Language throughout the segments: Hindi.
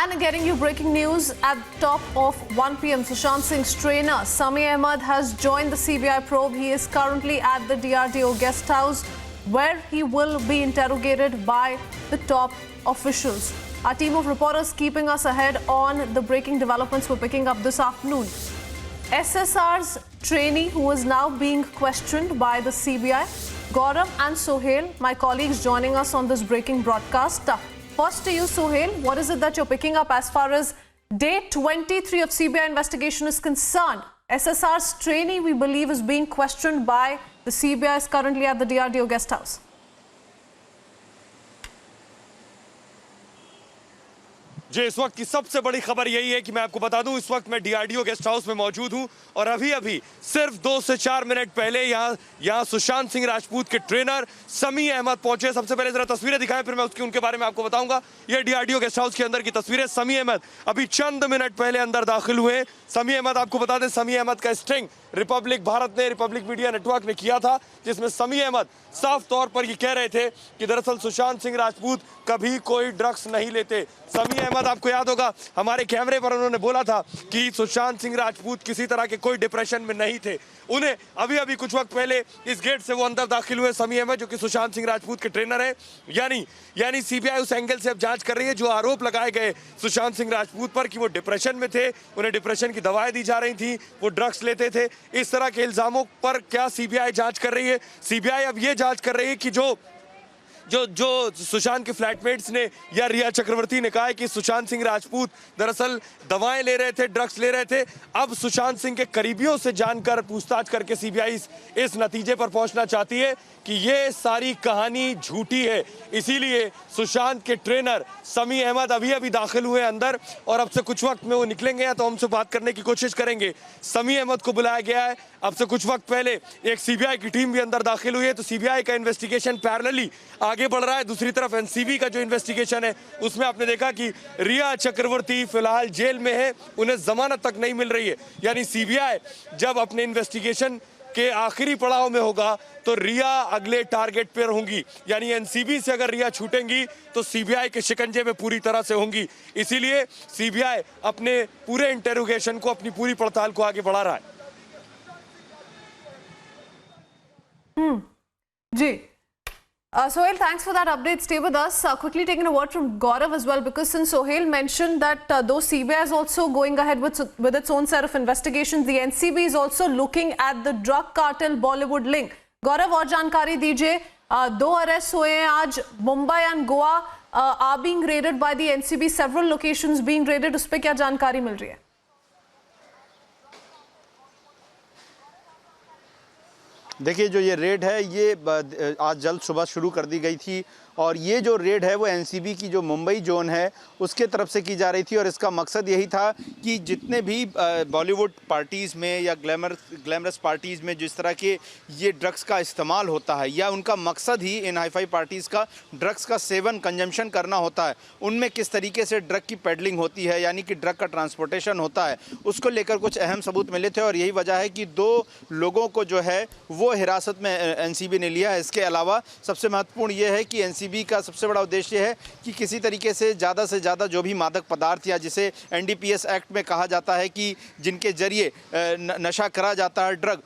And getting you breaking news at the top of 1 p.m. Sushant Singh's trainer, Sami Ahmed, has joined the CBI probe. He is currently at the DRDO guest house where he will be interrogated by the top officials. Our team of reporters keeping us ahead on the breaking developments we're picking up this afternoon. SSR's trainee, who is now being questioned by the CBI, Gaurav and Sohail, my colleagues joining us on this breaking broadcast. First to you, Sohail, what is it that you're picking up as far as day 23 of CBI investigation is concerned? SSR's trainee, we believe, is being questioned by the CBI, is currently at the DRDO guest house. जी, इस वक्त की सबसे बड़ी खबर यही है कि मैं आपको बता दूं, इस वक्त मैं डीआरडीओ गेस्ट हाउस में मौजूद हूं और अभी सिर्फ 2 से 4 मिनट पहले यहां सुशांत सिंह राजपूत के ट्रेनर समी अहमद पहुंचे। सबसे पहले जरा तस्वीरें दिखाएं, फिर मैं उनके बारे में आपको बताऊंगा। ये डीआरडीओ गेस्ट हाउस के अंदर की तस्वीरें। समी अहमद अभी चंद मिनट पहले अंदर दाखिल हुए। समी अहमद, आपको बता दें, समी अहमद का स्टिंग रिपब्लिक भारत ने, रिपब्लिक मीडिया नेटवर्क ने किया था, जिसमें समी अहमद साफ तौर पर ये कह रहे थे कि दरअसल सुशांत सिंह राजपूत कभी कोई ड्रग्स नहीं लेते। समी अहमद, आपको याद होगा, हमारे कैमरे पर उन्होंने बोला था कि सुशांत सिंह राजपूत किसी तरह के कोई डिप्रेशन में नहीं थे। उन्हें अभी कुछ वक्त पहले इस गेट से वो अंदर दाखिल हुए समी अहमद, जो कि सुशांत सिंह राजपूत के ट्रेनर हैं। यानी सीबीआई उस एंगल से अब जांच कर रही है जो आरोप लगाए गए सुशांत सिंह राजपूत पर कि वो डिप्रेशन में थे, उन्हें डिप्रेशन की दवाएं दी जा रही थी, वो ड्रग्स लेते थे। इस तरह के इल्जामों पर क्या सीबीआई जांच कर रही है? सीबीआई अब ये जांच कर रही है कि जो सुशांत के फ्लैटमेट्स ने या रिया चक्रवर्ती ने कहा है कि सुशांत सिंह राजपूत दरअसल दवाएं ले रहे थे, ड्रग्स ले रहे थे। अब सुशांत सिंह के करीबियों से जानकर, पूछताछ करके सीबीआई इस नतीजे पर पहुंचना चाहती है कि ये सारी कहानी झूठी है। इसीलिए सुशांत के ट्रेनर समी अहमद अभी दाखिल हुए अंदर और अब से कुछ वक्त में वो निकलेंगे या तो हमसे बात करने की कोशिश करेंगे। समी अहमद को बुलाया गया है। अब से कुछ वक्त पहले एक सीबीआई की टीम भी अंदर दाखिल हुई है, तो सीबीआई का इन्वेस्टिगेशन पैरेलली आगे बढ़ रहा है। दूसरी तरफ एनसीबी का जो इन्वेस्टिगेशन है, उसमें आपने देखा कि रिया चक्रवर्ती फिलहाल जेल में है, उन्हें जमानत तक नहीं मिल रही है। यानी सीबीआई जब अपने इन्वेस्टिगेशन के आखिरी पड़ाव में होगा तो रिया अगले टारगेट पर होंगी। यानी एनसीबी से अगर रिया छूटेंगी तो सीबीआई के शिकंजे में पूरी तरह से होंगी। इसीलिए सीबीआई अपने पूरे इंटेरोगेशन को, अपनी पूरी पड़ताल को आगे बढ़ा रहा है। जी, Sohail, thanks for that update. Stay with us. Quickly taking a word from Gaurav as well, because since Sohail mentioned that though CBI is also going ahead with its own set of investigations, the NCB is also looking at the drug cartel Bollywood link. Gaurav, और जानकारी दीजिए। 2 अरेस्ट हुए हैं आज। Mumbai and Goa are being raided by the NCB. Several locations being raided. उस पर क्या जानकारी मिल रही है? देखिए, जो ये रेड है ये आज जल्द सुबह शुरू कर दी गई थी और ये जो रेड है वो एनसीबी की जो मुंबई जोन है उसके तरफ से की जा रही थी और इसका मकसद यही था कि जितने भी बॉलीवुड पार्टीज़ में या ग्लैमरस पार्टीज़ में जिस तरह के ये ड्रग्स का इस्तेमाल होता है या उनका मकसद ही इन हाई-फाई पार्टीज़ का ड्रग्स का सेवन, कंजम्पशन करना होता है, उनमें किस तरीके से ड्रग की पेडलिंग होती है, यानी कि ड्रग का ट्रांसपोर्टेशन होता है, उसको लेकर कुछ अहम सबूत मिले थे और यही वजह है कि 2 लोगों को जो है वो हिरासत में एनसीबी ने लिया है। इसके अलावा सबसे महत्वपूर्ण ये है कि एनसीबी का सबसे बड़ा उद्देश्य है कि किसी तरीके से ज़्यादा जो भी मादक पदार्थ या जिसे एनडीपीएस एक्ट में कहा जाता है कि जिनके जरिए नशा करा जाता है ड्रग,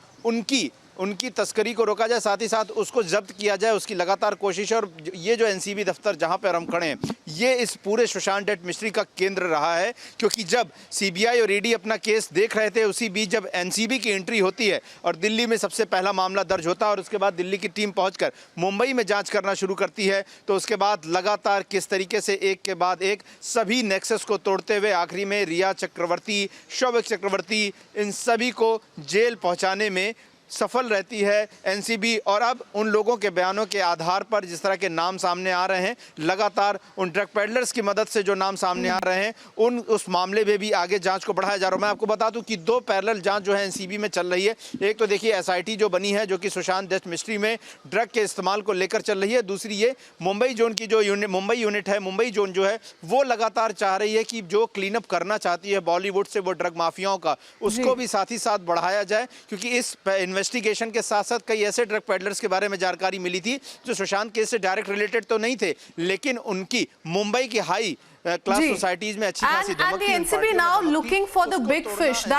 उनकी तस्करी को रोका जाए, साथ ही साथ उसको जब्त किया जाए, उसकी लगातार कोशिश। और ये जो एनसीबी दफ्तर जहां पर हम खड़े हैं, ये इस पूरे सुशांत डेथ मिस्ट्री का केंद्र रहा है, क्योंकि जब सीबीआई और ईडी अपना केस देख रहे थे, उसी बीच जब एनसीबी की एंट्री होती है और दिल्ली में सबसे पहला मामला दर्ज होता है और उसके बाद दिल्ली की टीम पहुंचकर मुंबई में जांच करना शुरू करती है, तो उसके बाद लगातार किस तरीके से एक के बाद एक सभी नेक्सस को तोड़ते हुए आखिरी में रिया चक्रवर्ती, शौविक चक्रवर्ती, इन सभी को जेल पहुँचाने में सफल रहती है एनसीबी। और अब उन लोगों के बयानों के आधार पर जिस तरह के नाम सामने आ रहे हैं, लगातार उन ड्रग पेडलर्स की मदद से जो नाम सामने आ रहे हैं, उस मामले में भी आगे जांच को बढ़ाया जा रहा है। मैं आपको बता दूं कि 2 पैरेलल जांच जो है एनसीबी में चल रही है। एक तो देखिए एसआईटी जो बनी है, जो कि सुशांत डेथ मिस्ट्री में ड्रग के इस्तेमाल को लेकर चल रही है। दूसरी ये मुंबई जोन की जो मुंबई यूनिट है, मुंबई जोन जो है वो लगातार चाह रही है कि जो क्लीन अप करना चाहती है बॉलीवुड से वो ड्रग माफियाओं का, उसको भी साथ ही साथ बढ़ाया जाए, क्योंकि इस इन्वेस्टिगेशन के साथ साथ कई ऐसे ड्रग पेडलर्स के बारे में जानकारी मिली थी जो सुशांत केस से डायरेक्ट रिलेटेड तो नहीं थे, लेकिन उनकी मुंबई की हाई क्लास जी। सोसाइटीज में अच्छी खासी And धमक the थी, उन NCB पार्टियों में now धमक थी, looking for the उसको big तोड़ना fish. That's